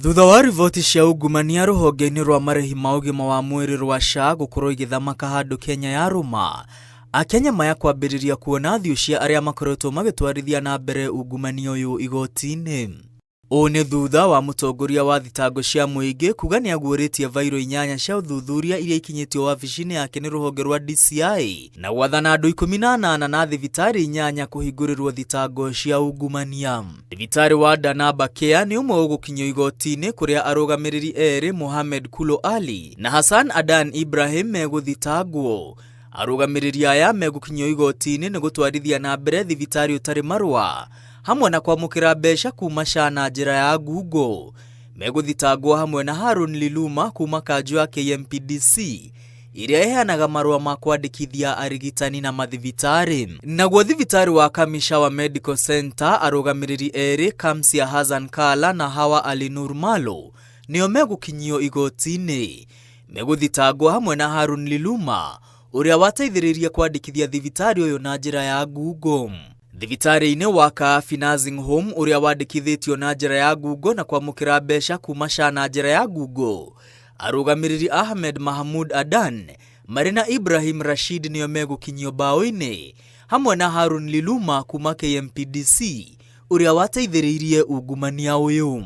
Thutha wa riboti cia ungumania ruhonge-ini rwa marehi ma ũgima wa mwĩrĩ rwa SHA gukorwo igithamaka handũ Kenya yarũma, Akenya maya kwambĩrĩria kuona thiũ cia arĩa makoretwo magĩtwarithia na mbere ungumania ũyũ igoti-inĩ. Ũũ nĩ thutha wa mũtongoria wa thitango cia mũingĩ kuga nĩ aguũrĩtie vairo 8 cia ũthuthuria iria ikinyĩtio wabici-inĩ yake nĩ rũhonge rwa DCI na gwathana andũ 18 na thibitarĩ 8 kũhingũrĩrwo thitango cia ungumania. Thibitarĩ wa Danaba Care nĩ ũmwe ũgũkinyio igoti-inĩ kũrĩa arũgamĩrĩri erĩ Mohamed Kulo Ali na Hassan Adan Ibrahim megũthitangwo. Arũgamĩrĩri aya megũkinyio igoti-inĩ nĩ gũtwarithia na mbere thibitarĩ ũtarĩ marũa hamwe na kwamũkĩra mbeca kuma SHA na njĩra ya ngungo. Megũthitangwo hamwe na Harun Liluma kuma kanjũ ya KMPDC iria iheanaga marũa ma kwandĩkithia arigitani na mathibitarĩ. Naguo thibitarĩ wa Kamishawa Medical Center arũgamĩrĩri erĩ Kamsia Hassan Kala na Hawa Ali Nur Malo nĩo megũkinyio igoti-inĩ. Megũthitangwo hamwe na Harun Liluma ũrĩa wateithĩrĩirie kwandĩkithia thibitarĩ ũyũ na njĩra ya ngungo. Thibitarĩ-inĩ wa Kaafi Nursing Home ũrĩa wandĩkithĩtio na njĩra ya ngungo na kwamũkĩra mbeca kuma SHA na njĩra ya ngungo, arũgamĩrĩri Ahmed Mahmoud Adan marĩ na Ibrahim Rashid nĩo megũkinyio bao-inĩ hamwe na Harun Liluma kuma KMPDC ũrĩa wateithĩrĩirie ungumania ũyũ.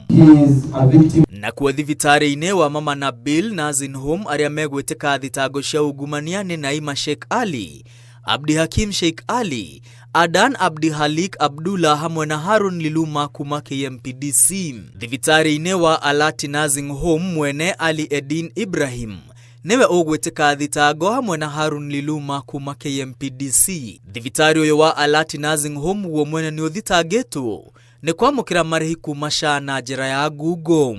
Nakuo thibitarĩ-inĩ wa Mama Nabil Nursing Home arĩa megwĩtĩka thitango cia ungumania nĩ Naima Sheikh Ali, Abdi Hakim Sheikh Ali, Adan Abdi Halik Abdullah hamwe na Harun Liluma kuma KMPDC. Thibitarĩ-inĩ wa Alati Nursing Home mwene Ali Edin Ibrahim niwe ũgwĩtĩka thitango hamwe na Harun Liluma kuma KMPDC. Thibitarĩ ũyũ wa Alati Nursing Home guo mwene nĩ ũthitangĩtwo nĩ kwamũkĩra marĩhi kuma SHA na njĩra ya ngungo.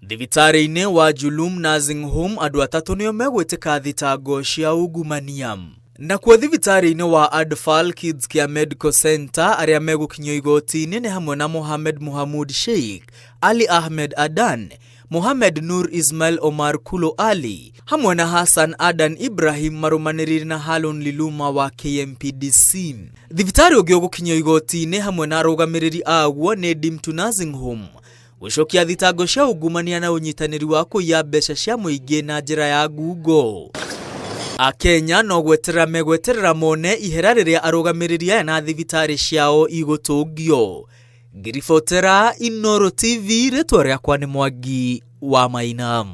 Thibitarĩ-inĩ wa Julum Nursing Home andũ atatũ nĩo megwĩtĩka thitango cia ungumania. Nakuo thibitarĩ-inĩ wa Adfal Kids Care Medical Center arĩa megũkinyio igoti-inĩ nĩ hamwe na Mohamed Muhammad Sheikh, Ali Ahmed Adan, Mohamed Nur Ismail Omar Kulo Ali hamwe na Hassan Adan Ibrahim marũmanĩrĩire na Harun Liluma wa KMPDC. Thibitarĩ ũngĩ ũgũkinyio igoti-inĩ hamwe na arũgamĩrĩri aguo nĩ Dimtu Nursing Home gũcokia thitango cia ungumania na ũnyitanĩri wa kũiya mbeca cia mũingĩ na njĩra ya ngungo. Akenya no gweterera mone ihera rĩrĩa arũgamĩrĩri aya na thibitarĩ ciao igũtũngio. Ngiribotera Inooro TV, rĩtwa rĩakwa nĩ Mwangi wa Maina.